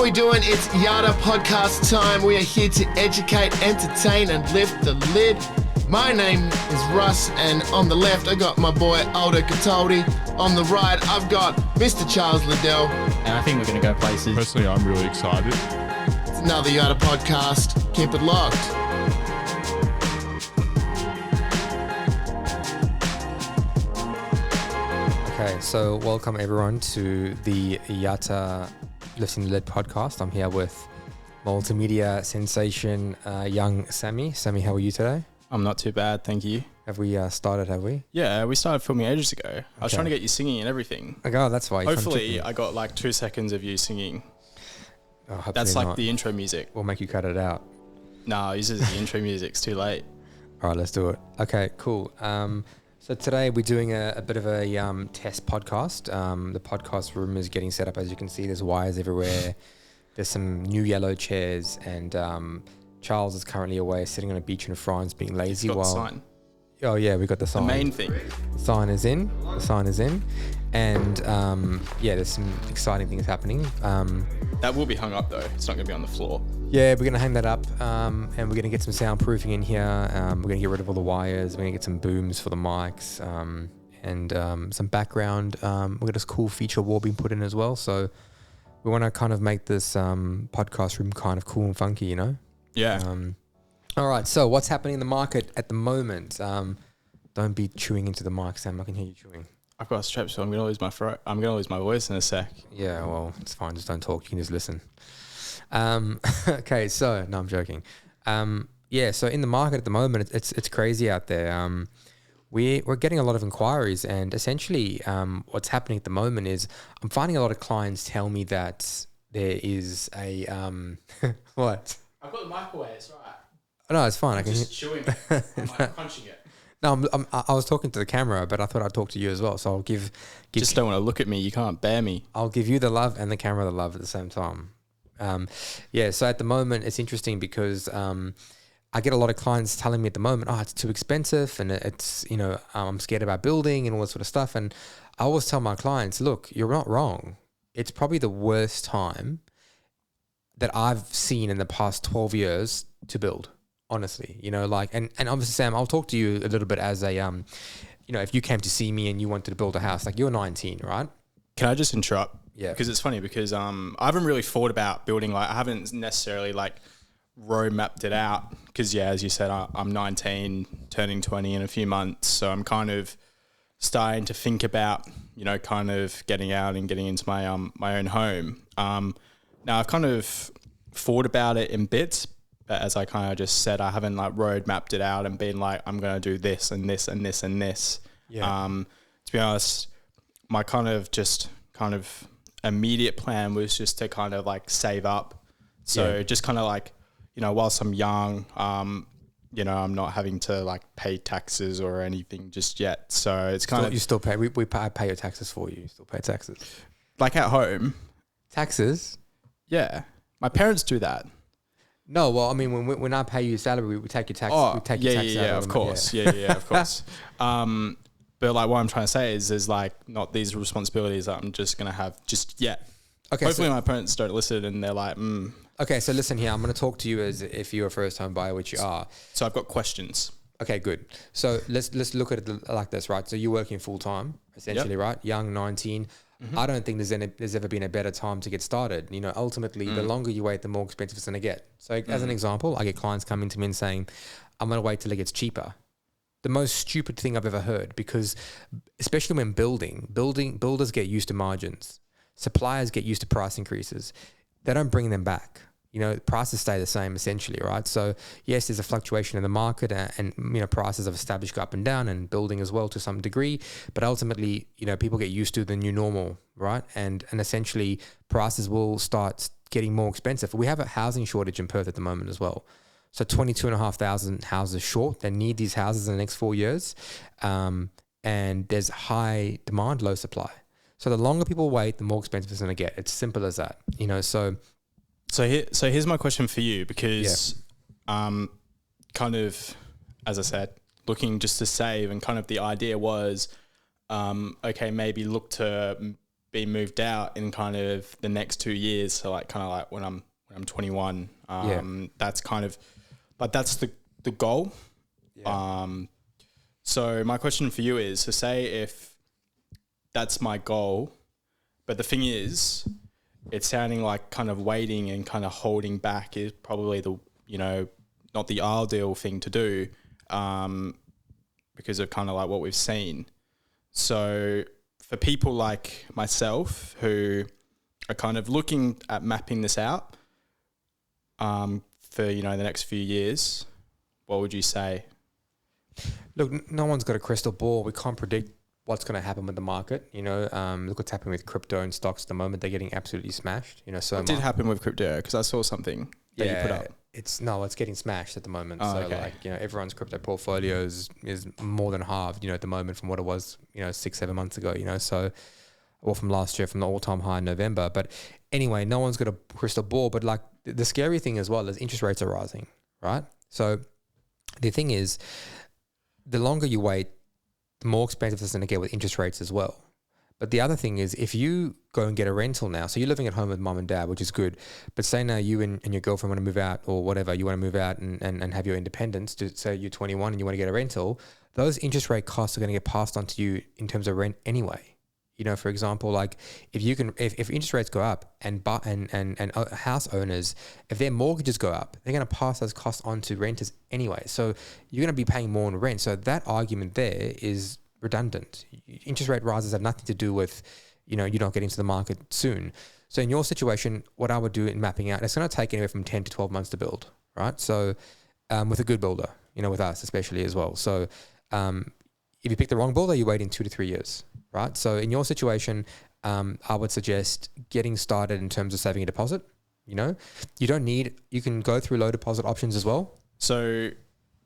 How we doing? It's Yatta podcast time. We are here to educate, entertain, and lift the lid. My name is Russ, and on the left, I got my boy Aldo Sam. On the right, I've got Mr. Charles Liddell. And I think we're going to go places. Personally, I'm really excited. It's another Yatta podcast. Keep it locked. Okay, so welcome everyone to the Yatta Lifting the Lid podcast. I'm here with multimedia sensation young Sammy. Sammy, how are you today? I'm not too bad, thank you. Have we started, have we? Yeah, we started filming ages ago. I was trying to get you singing and everything. Oh, that's why. Hopefully, I got like 2 seconds of you singing. Oh, That's like the intro music. We'll make you cut it out. No, this is the intro music. It's too late. All right, let's do it. Okay, cool. So today we're doing a bit of a test podcast. The podcast room is getting set up. As you can see, there's wires everywhere. There's some new yellow chairs, and Charles is currently away, sitting on a beach in France, being lazy. Got the sign. Oh yeah, we got the sign. The main thing. The sign is in. And yeah, there's some exciting things happening. That will be hung up though. It's not going to be on the floor. Yeah, we're going to hang that up, and we're going to get some soundproofing in here. We're going to get rid of all the wires. We're going to get some booms for the mics, and some background. We've got this cool feature wall being put in as well. So we want to kind of make this podcast room kind of cool and funky, you know? Yeah. All right, so what's happening in the market at the moment? Don't be chewing into the mic, Sam. I can hear you chewing. I've got a strep, so I'm going to lose my throat. I'm going to lose my voice in a sec. Yeah, well, it's fine. Just don't talk. You can just listen. Okay, so no, I'm joking. Yeah, so in the market at the moment, it's crazy out there. We're getting a lot of inquiries, and essentially, what's happening at the moment is I'm finding a lot of clients tell me that there is a what? I've got the mic away. It's right. Oh, no, it's fine. I can just chewing it. I'm like crunching it. No, I was talking to the camera, but I thought I'd talk to you as well. So I'll give just don't want to look at me. You can't bear me. I'll give you the love and the camera the love at the same time. Yeah, so at the moment, it's interesting because I get a lot of clients telling me at the moment, oh, it's too expensive, and it's, you know, I'm scared about building and all that sort of stuff. And I always tell my clients, look, you're not wrong. It's probably the worst time that I've seen in the past 12 years to build. Honestly, you know, like, and obviously, Sam, I'll talk to you a little bit as a, you know, if you came to see me and you wanted to build a house, like you're 19, right? Can I just interrupt? Yeah. Because it's funny because I haven't really thought about building, like, I haven't necessarily like road mapped it out because, yeah, as you said, I'm 19, turning 20 in a few months. So I'm kind of starting to think about, you know, kind of getting out and getting into my my own home. Now I've kind of thought about it in bits, but as I kind of just said, I haven't like road mapped it out and been like, I'm going to do this and this and this and this. Yeah. To be honest, my kind of immediate plan was just to kind of like save up. So just kind of like, you know, whilst I'm young, you know, I'm not having to like pay taxes or anything just yet. So it's kind of... You still pay, I pay your taxes for you. You still pay taxes. Like at home. Taxes? Yeah. My parents do that. No, well, I mean, when I pay you salary, we take your tax. Oh, we take your tax out of course. Yeah, of course. But like what I'm trying to say is there's like not these responsibilities that I'm just going to have just yet. Okay. Hopefully my parents don't listen and they're like, Okay, so listen here. I'm going to talk to you as if you're a first-time buyer, which you are. So I've got questions. Okay, good. So let's look at it like this, right? So you're working full-time, essentially, right? Young, 19. Mm-hmm. I don't think there's ever been a better time to get started. You know, ultimately, the longer you wait, the more expensive it's going to get. So as an example, I get clients coming to me and saying, I'm going to wait till it gets cheaper. The most stupid thing I've ever heard, because especially when builders get used to margins. Suppliers get used to price increases. They don't bring them back. You know, prices stay the same essentially, right? So yes, there's a fluctuation in the market, and you know, prices have established up and down, and building as well to some degree. But ultimately, you know, people get used to the new normal, right? And essentially, prices will start getting more expensive. We have a housing shortage in Perth at the moment as well. So 22,500 houses short. They need these houses in the next 4 years, and there's high demand, low supply. So the longer people wait, the more expensive it's going to get. It's simple as that, you know. So here's my question for you, because kind of, as I said, looking just to save, and kind of the idea was, okay, maybe look to be moved out in kind of the next 2 years. So like kind of like when I'm 21, that's kind of, but that's the goal. Yeah. So my question for you is, so say if that's my goal, but the thing is, it's sounding like kind of waiting and kind of holding back is probably the, you know, not the ideal thing to do, because of kind of like what we've seen. So for people like myself who are kind of looking at mapping this out, for, you know, the next few years, what would you say? Look, no one's got a crystal ball. We can't predict what's going to happen with the market. You know, look what's happening with crypto and stocks at the moment. They're getting absolutely smashed. You know, so what did happen with crypto? Because I saw something that you put up. It's getting smashed at the moment. Like, you know, everyone's crypto portfolios is more than halved, you know, at the moment from what it was, you know, 6-7 months ago, you know, so, or from last year, from the all-time high in November. But anyway, no one's got a crystal ball. But like the scary thing as well is interest rates are rising, right? So the thing is, the longer you wait, the more expensive it's going to get with interest rates as well. But the other thing is, if you go and get a rental now, so you're living at home with mom and dad, which is good, but say now you and your girlfriend want to move out or whatever, you want to move out and have your independence, to say you're 21 and you want to get a rental, those interest rate costs are going to get passed on to you in terms of rent anyway. You know, for example, like if interest rates go up and house owners, if their mortgages go up, they're going to pass those costs on to renters anyway. So you're going to be paying more in rent. So that argument there is redundant. Interest rate rises have nothing to do with, you know, you're not getting to the market soon. So in your situation, what I would do in mapping out, it's going to take anywhere from 10 to 12 months to build, right? So with a good builder, you know, with us especially as well. So if you pick the wrong builder, you're waiting 2 to 3 years, right? So in your situation, I would suggest getting started in terms of saving a deposit. You know, you can go through low deposit options as well. So,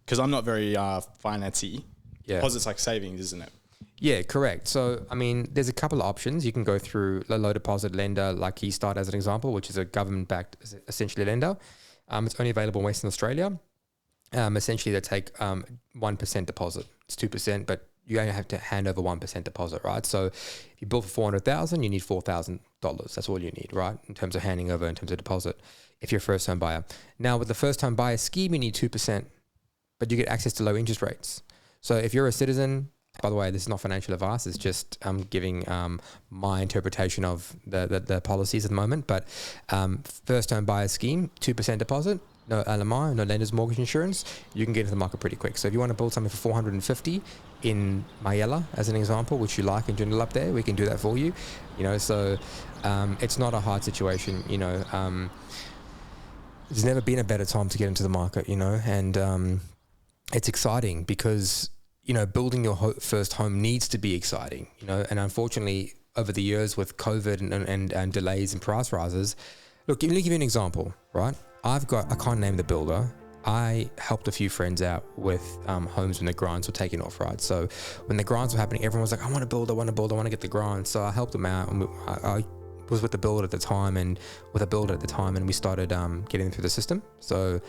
because I'm not very financy, deposits like savings, isn't it? Yeah, correct. So, I mean, there's a couple of options. You can go through a low deposit lender like Keystart as an example, which is a government-backed, essentially, lender. It's only available in Western Australia. Essentially, they take 1% deposit. It's 2%, but you only have to hand over 1% deposit, right? So if you build for $400,000, you need $4,000. That's all you need, right? In terms of handing over, in terms of deposit, if you're a first home buyer. Now, with the first home buyer scheme, you need 2%, but you get access to low interest rates. So if you're a citizen, by the way, this is not financial advice. It's just giving my interpretation of the policies at the moment. But first home buyer scheme, 2% deposit, no LMI, no lender's mortgage insurance, you can get into the market pretty quick. So if you want to build something for $450 in Mayella, as an example, which you like in Joondalup there, we can do that for you. You know, so it's not a hard situation. You know, there's never been a better time to get into the market. You know, and it's exciting because, you know, building your first home needs to be exciting. You know, and unfortunately, over the years with COVID and delays and price rises, look, let me give you an example, right? I can't name the builder. I helped a few friends out with homes when the grants were taking off, right? So when the grants were happening, everyone was like, I want to get the grant. So I helped them out, and I was with the builder at the time, and we started getting them through the system. So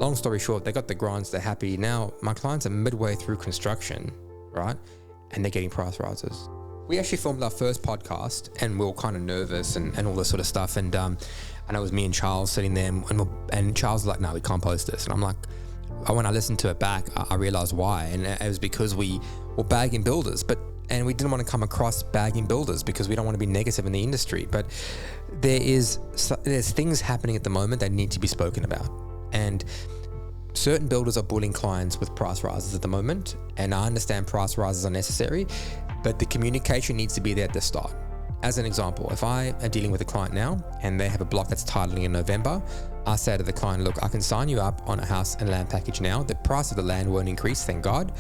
long story short, they got the grants, they're happy. Now my clients are midway through construction, right? And they're getting price rises. We actually filmed our first podcast and we were kind of nervous and all this sort of stuff. And I know it was me and Charles sitting there, and Charles was like, no, we can't post this. And I'm like, when I listened to it back, I realized why. And it was because we were bagging builders, and we didn't want to come across bagging builders because we don't want to be negative in the industry. But there's things happening at the moment that need to be spoken about. And certain builders are bullying clients with price rises at the moment. And I understand price rises are necessary, but the communication needs to be there at the start. As an example, if I am dealing with a client now and they have a block that's titling in November, I say to the client, look, I can sign you up on a house and land package now. The price of the land won't increase, thank God.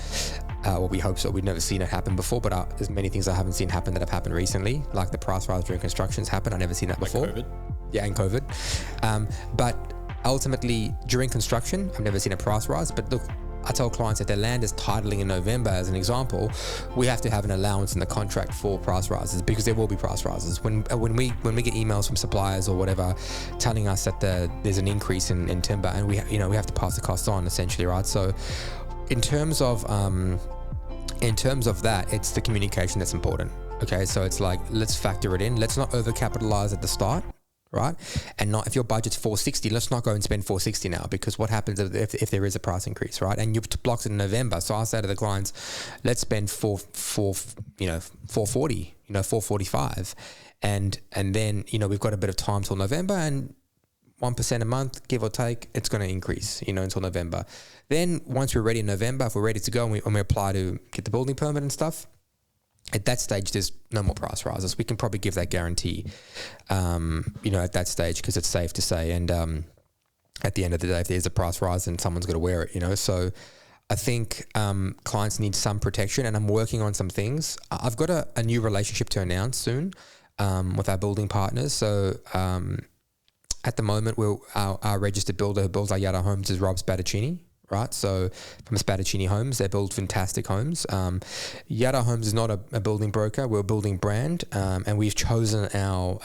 Well, we hope so. We've never seen it happen before, but there's many things I haven't seen happen that have happened recently, like the price rise during construction's happened. I've never seen that before. COVID. Yeah, and COVID. But ultimately, during construction, I've never seen a price rise. But look, I tell clients if their land is titling in November, as an example, we have to have an allowance in the contract for price rises, because there will be price rises. When we get emails from suppliers or whatever telling us that there's an increase in timber, and we have to pass the cost on, essentially, right? So in terms of that, it's the communication that's important. Okay, so it's like, let's factor it in. Let's not overcapitalize at the start, right? And not, if your budget's 460, let's not go and spend 460 now, because what happens if there is a price increase, right? And you've blocked it in November. So I say to the clients, let's spend 440, 445. And then, we've got a bit of time till November, and 1% a month, give or take, it's going to increase, until November. Then once we're ready in November, if we're ready to go and we apply to get the building permit and stuff, at that stage, there's no more price rises. We can probably give that guarantee, at that stage, because it's safe to say. And at the end of the day, if there's a price rise, then someone's got to wear it, So I think clients need some protection, and I'm working on some things. I've got a new relationship to announce soon with our building partners. So at the moment, our registered builder who builds our Yatta Homes is Rob Spadaccini, right? So from Spadaccini Homes, they build fantastic homes. Yatta Homes is not a building broker; we're a building brand, and we've chosen our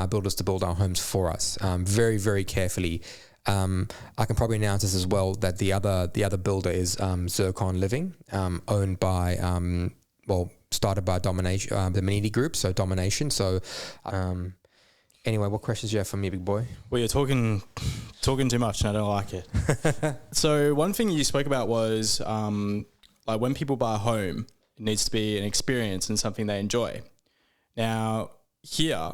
builders to build our homes for us very, very carefully. I can probably announce this as well, that the other builder is Zircon Living, owned by started by Domination, the Manini Group, so Domination. So. Anyway, what questions do you have for me, big boy? Well, you're talking too much, and I don't like it. So one thing you spoke about was like when people buy a home, it needs to be an experience and something they enjoy. Now, here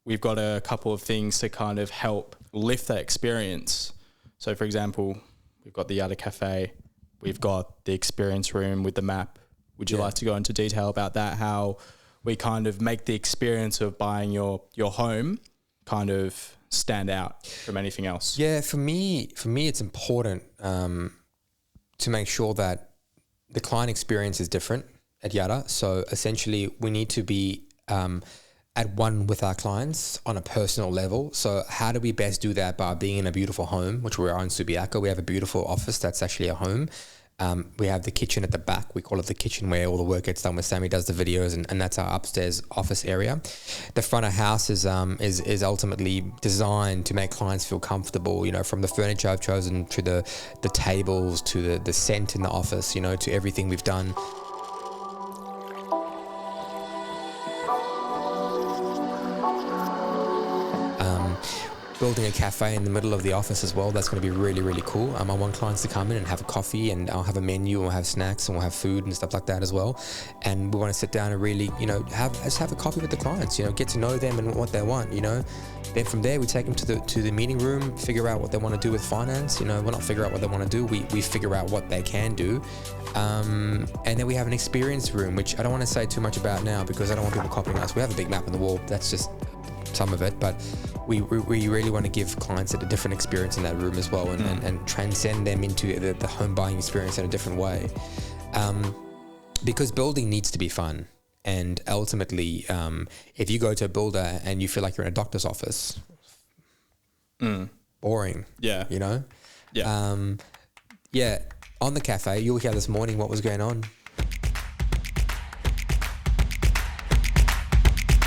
we've got a couple of things to kind of help lift that experience. So, for example, we've got the Yatta Cafe, we've got the experience room with the map. Would you like to go into detail about that? How we kind of make the experience of buying your home kind of stand out from anything else? Yeah, for me, it's important to make sure that the client experience is different at Yatta. So essentially, we need to be at one with our clients on a personal level. So how do we best do that? By being in a beautiful home, which we are in Subiaco. We have a beautiful office that's actually a home. We have the kitchen at the back. We call it the kitchen, where all the work gets done, where Sammy does the videos, and that's our upstairs office area. The front of house is ultimately designed to make clients feel comfortable, from the furniture I've chosen to the tables to the scent in the office, to everything we've done. Building a cafe in the middle of the office as well, that's going to be really, really cool. I want clients to come in and have a coffee, and I'll have a menu, and we'll have snacks, and we'll have food and stuff like that as well. And we want to sit down and really, have a coffee with the clients, get to know them and what they want, Then from there, we take them to the meeting room, figure out what they want to do with finance. We're not figure out what they want to do, we figure out what they can do. And then we have an experience room, which I don't want to say too much about now, because I don't want people copying us. We have a big map on the wall, that's just some of it, but we really want to give clients a different experience in that room as well, and transcend them into the home buying experience in a different way, because building needs to be fun. And ultimately, if you go to a builder and you feel like you're in a doctor's office, boring. Yeah. On the cafe, you were here this morning. What was going on?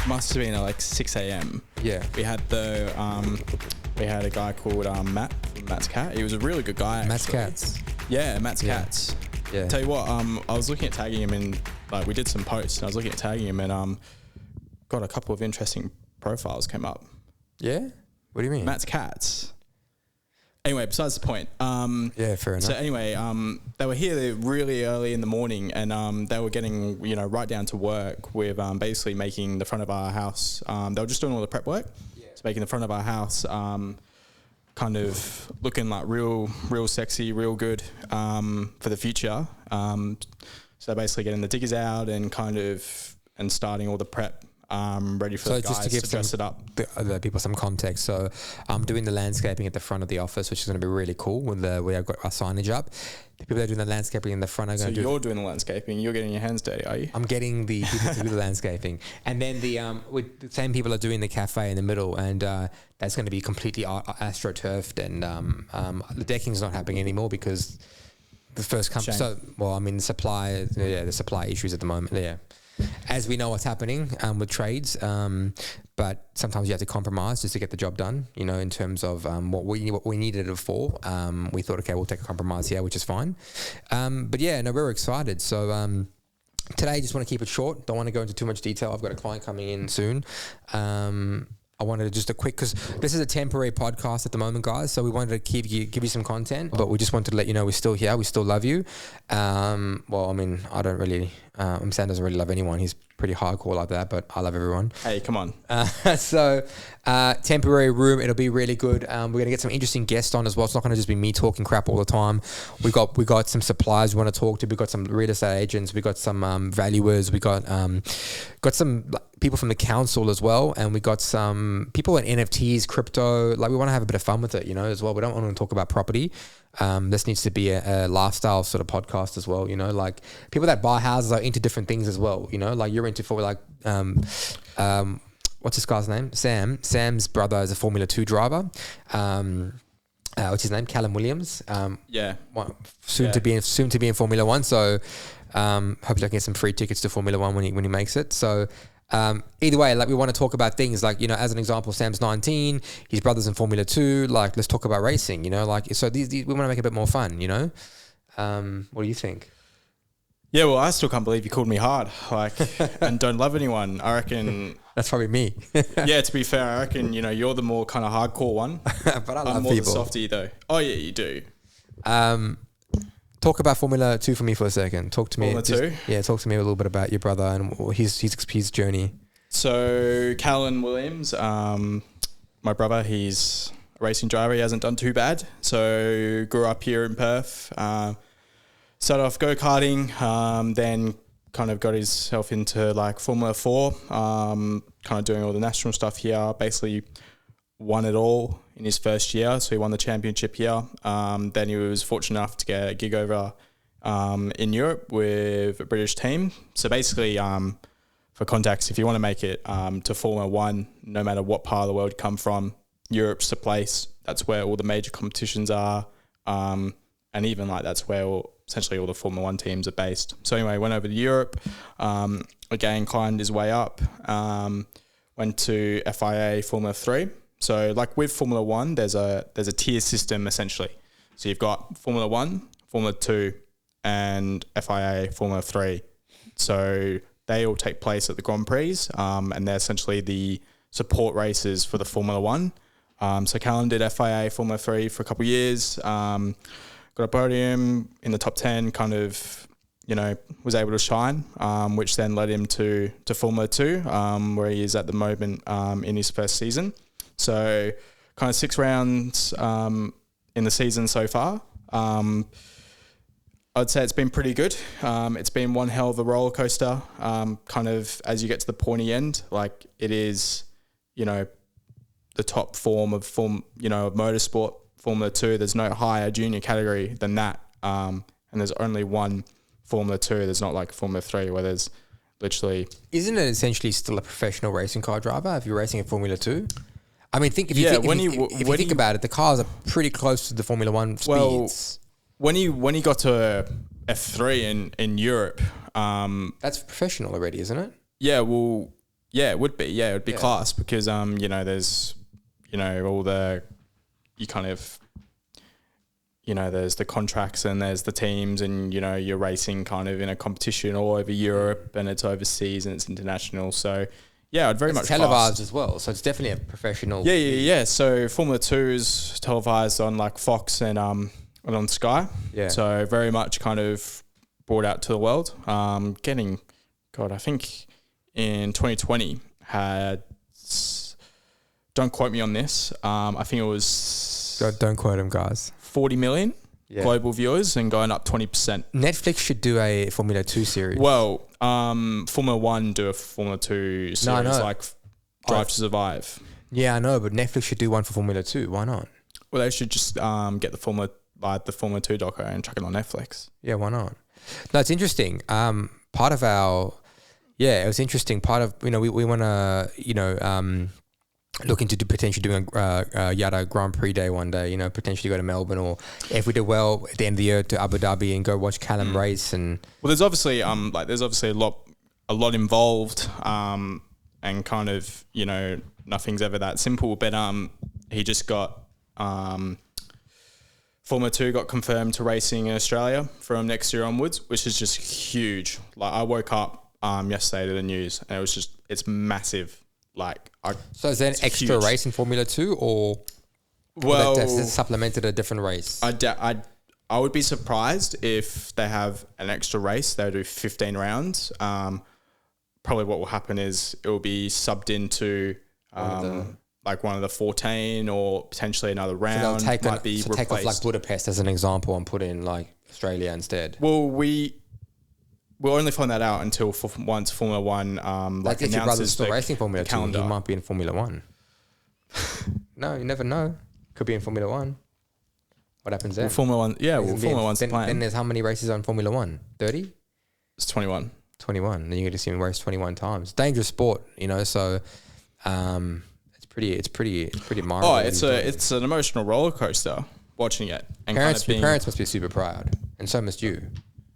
Must have been at like 6 a.m. Yeah. We had a guy called Matt from Matt's Cat. He was a really good guy. Matt's Cats. Yeah, Matt's Cats. Yeah. Tell you what, I was looking at tagging him in, like we did some posts, and I was looking at tagging him, and got a couple of interesting profiles came up. Yeah? What do you mean? Matt's Cats. Anyway, besides the point. Yeah, fair enough. So anyway, they were here really early in the morning, and they were getting, right down to work with basically making the front of our house. They were just doing all the prep work. Yeah. So making the front of our house kind of looking like real sexy, real good for the future. So basically getting the diggers out and and starting all the prep. Ready for the guys to dress it up. The people some context. So I'm doing the landscaping at the front of the office, which is going to be really cool when I've got our signage up. The people that are doing the landscaping in the front are going to do... So you're doing the landscaping, you're getting your hands dirty, are you? I'm getting the people to do the the same people are doing the cafe in the middle, and that's going to be completely astroturfed, and the decking's not happening anymore because the first company... the supply issues at the moment, yeah. As we know what's happening with trades, but sometimes you have to compromise just to get the job done, in terms of what we needed it for. We thought, okay, we'll take a compromise here, which is fine. But yeah, no, we're excited. So today, just want to keep it short. Don't want to go into too much detail. I've got a client coming in soon. I wanted to just a quick, because this is a temporary podcast at the moment, guys. So we wanted to give you some content, but we just wanted to let you know we're still here. We still love you. Well, I mean, I don't really, Sam doesn't really love anyone. He's pretty hardcore like that, but I love everyone. Hey, come on. So temporary room, it'll be really good. We're going to get some interesting guests on as well. It's not going to just be me talking crap all the time. We got some suppliers we want to talk to. We got some real estate agents. We got some valuers. We got some people from the council as well, and we got some people in NFTs, crypto. Like, we want to have a bit of fun with it, as well. We don't want to talk about property. This needs to be a lifestyle sort of podcast as well, like people that buy houses are into different things as well, like you're into what's this guy's name? Sam's brother is a Formula 2 driver. What's his name? Callum Williams. Soon to be in Formula 1. So hopefully I can get some free tickets to Formula 1 when he makes it. So either way, like, we want to talk about things like, as an example, Sam's 19, his brother's in Formula 2, like, let's talk about racing, like, so these we want to make it a bit more fun, what do you think? Yeah, well, I still can't believe you called me hard, like, and don't love anyone. I reckon that's probably me. Yeah, to be fair, I reckon, you're the more kind of hardcore one. But I love I'm more people. the softie though. Oh yeah, you do. Talk about Formula 2 for me for a second. Talk to me. Formula 2? Yeah, talk to me a little bit about your brother and his journey. So, Callum Williams, my brother, he's a racing driver. He hasn't done too bad. So, grew up here in Perth. Started off go-karting, then kind of got himself into like Formula 4, kind of doing all the national stuff here. Basically won it all in his first year. So he won the championship here. Then he was fortunate enough to get a gig over in Europe with a British team. So basically, for context, if you want to make it to Formula 1, no matter what part of the world you come from, Europe's the place. That's where all the major competitions are. And even like that's where essentially all the Formula 1 teams are based. So anyway, went over to Europe, again, climbed his way up, went to FIA Formula 3. So like with Formula 1, there's a tier system essentially. So you've got Formula 1, Formula 2, and FIA Formula 3. So they all take place at the Grand Prix, and they're essentially the support races for the Formula 1. So Callum did FIA Formula 3 for a couple of years, got a podium in the top 10, kind of, was able to shine, which then led him to Formula 2, where he is at the moment in his first season. So kind of 6 rounds in the season so far. I'd say it's been pretty good. It's been one hell of a roller coaster. Kind of as you get to the pointy end, like it is, the top form of motorsport, Formula 2. There's no higher junior category than that. And there's only one Formula 2. There's not like Formula 3 where there's literally... Isn't it essentially still a professional racing car driver if you're racing in Formula 2? I mean, if you think about it, the cars are pretty close to the Formula 1 speeds. Well, when he got to F3 in Europe... that's professional already, isn't it? Yeah, well, yeah, it would be. Yeah, it would be class because, there's, all the... You kind of... there's the contracts and there's the teams and, you're racing kind of in a competition all over Europe and it's overseas and it's international. So... Yeah, I'd very much televised as well, so it's definitely a professional. Yeah. So Formula 2 is televised on like Fox and on Sky. Yeah. So very much kind of brought out to the world. I think in 2020 had. Don't quote me on this. I think it was. Don't quote him, guys. 40 million. Yeah. Global viewers and going up 20%. Netflix should do a Formula 2 series. Well, Formula 1 do a Formula 2 series like Drive to Survive. Yeah, I know, but Netflix should do one for Formula 2. Why not? Well, they should just get the Formula 2 doco and chuck it on Netflix. Yeah, why not? No, it's interesting. It was interesting. Part of, we want to, looking to potentially doing a Yatta Grand Prix day one day, potentially go to Melbourne, or if we do well at the end of the year to Abu Dhabi and go watch Callum race. And well, there's obviously a lot involved, and kind of nothing's ever that simple. But he just got Formula 2 got confirmed to racing in Australia from next year onwards, which is just huge. Like I woke up yesterday to the news and it's massive. Like So is there an extra huge race in Formula 2 or that's supplemented a different race? I would be surprised if they have an extra race. They'll do 15 rounds. Probably what will happen is it will be subbed into like one of the 14 or potentially another round. So they'll take replaced. take off like Budapest as an example and put in like Australia instead. Well, we'll only find that out until once Formula One like if your brother's announces still racing Formula 2, calendar. he might be in Formula 1. No, you never know. Could be in Formula 1. What happens then? Well, Formula One, yeah. Well, Formula One's the plan. Then there's how many races on Formula 1? 30? It's 21. 21. Then you get to see him race 21 times. Dangerous sport, you know. So, it's pretty marvelous. Oh, it's an emotional roller coaster watching it. And your parents must be super proud, and so must you.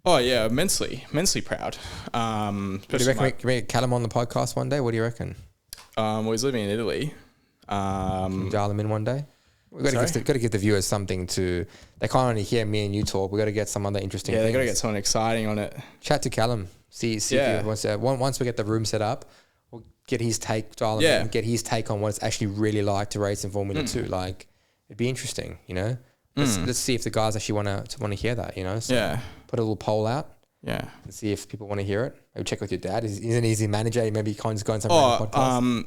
Oh yeah, immensely proud. What do you reckon? Can we get Callum on the podcast one day? What do you reckon? Well, he's living in Italy. Can you dial him in one day? We've got to give the viewers something to. They can't only hear me and you talk. We've got to get some other interesting. Yeah, things. they got to get someone exciting on it. Chat to Callum. See if he wants to. Once we get the room set up, we'll get his take. Dial him in, get his take on what it's actually really like to race in Formula 2. Like, it'd be interesting, you know. Let's see if the guys actually want to hear that, you know. So put a little poll out. Yeah. And see if people want to hear it. Maybe check with your dad. He's an easy manager. Maybe he can't just go on some podcast.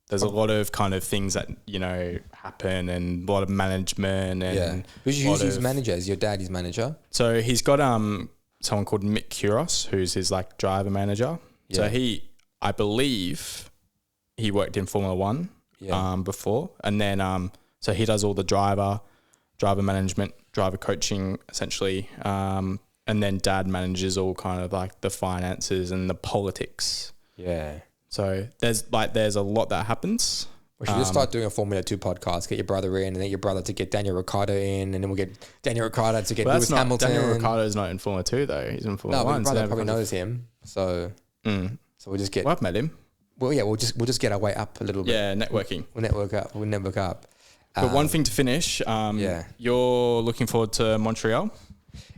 There's a lot of kind of things that, you know, happen and a lot of management and Who's his manager? Is your dad his manager? So he's got someone called Mick Kouros, who's his like driver manager. Yeah. So I believe he worked in Formula 1 before, and then so he does all the driver management, driver coaching essentially, and then dad manages all kind of like the finances and the politics. Yeah. So there's a lot that happens. We should just start doing a Formula 2 podcast, get your brother in, and then your brother to get Daniel Ricciardo in, and then we'll get Daniel Ricciardo to get Lewis Hamilton. Daniel Ricciardo's not in Formula 2 though. He's in Formula 1. No, my brother probably knows him. So we'll just get... Well, I've met him. Well, yeah, we'll just get our way up a little bit. Yeah, networking. We'll network up. But one thing to finish, you're looking forward to Montreal?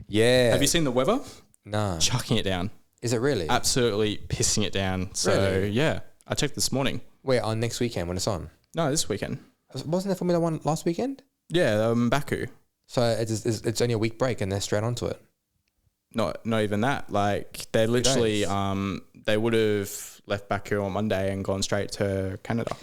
Yeah. Have you seen the weather? No. Chucking it down. Is it really? Absolutely pissing it down. So, really? Yeah, I checked this morning. Wait, on next weekend when it's on? No, this weekend. Wasn't there Formula 1 last weekend? Yeah, Baku. So it's only a week break and they're straight onto it? Not even that. Like, they literally, they would have left Baku on Monday and gone straight to Canada.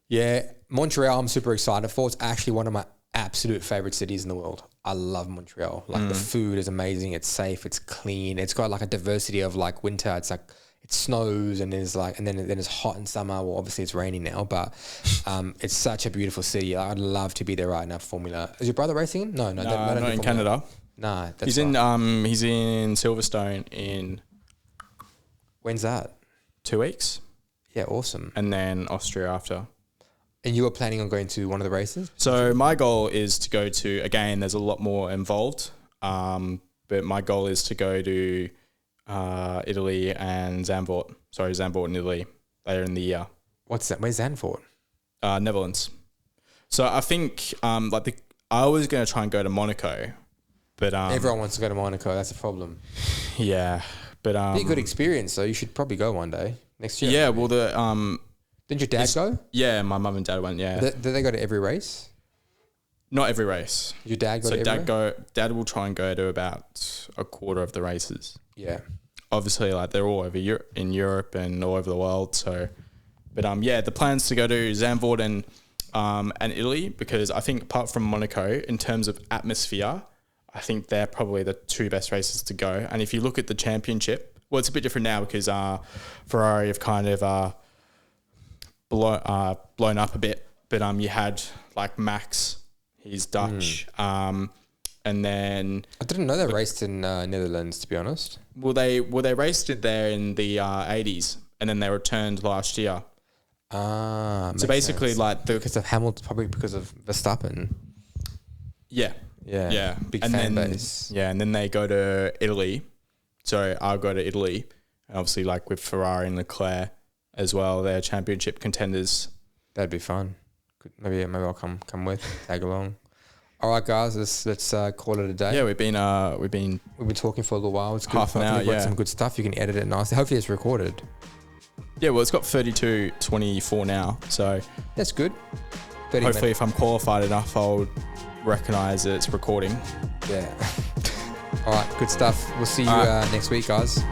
Yeah, Montreal I'm super excited for. It's actually one of my absolute favorite cities in the world. I love Montreal. Like the food is amazing. It's safe. It's clean. It's got like a diversity of like winter. It's like it snows and there's like and then it's hot in summer. Well, obviously it's raining now, but it's such a beautiful city. I'd love to be there right now. Formula. Is your brother racing? No, not in Canada. Nah, he's in Silverstone in. When's that? 2 weeks. Yeah, awesome. And then Austria after. And you were planning on going to one of the races? So my goal is to go to, again, there's a lot more involved, but my goal is to go to Italy and Zandvoort. Sorry, Zandvoort in Italy later in the year. What's that? Where's Zandvoort? Netherlands. So I think I was going to try and go to Monaco, but everyone wants to go to Monaco. That's a problem. Yeah, but be a good experience. So you should probably go one day next year. Yeah, well didn't your dad go? Yeah, my mum and dad went. Yeah. Did they go to every race? Not every race. Your dad go to every race? Dad will try and go to about a quarter of the races. Yeah. Obviously, like they're all over in Europe and all over the world. So, but the plan's to go to Zandvoort and Italy, because I think apart from Monaco, in terms of atmosphere, I think they're probably the two best races to go. And if you look at the championship, well, it's a bit different now because Ferrari have kind of blown up a bit, but you had like Max, he's Dutch, and then I didn't know they raced in Netherlands, to be honest. Well, they raced it there in the 80s, and then they returned last year. So basically, sense. Like because of Hamilton, probably because of Verstappen. Yeah, big fan base. Yeah, and then they go to Italy. So I'll go to Italy, and obviously, like with Ferrari and Leclerc as well, they're championship contenders. That'd be fun. Maybe I'll come with, tag along. All right, guys, let's call it a day. Yeah, we've been talking for a little while. It's good. Half an hour. We've got some good stuff. You can edit it nicely. Hopefully, it's recorded. Yeah, well, it's got 32:24 now, so that's good. Hopefully, if I'm qualified enough, I'll recognize it's recording. Yeah. All right, good stuff. We'll see you next week, guys.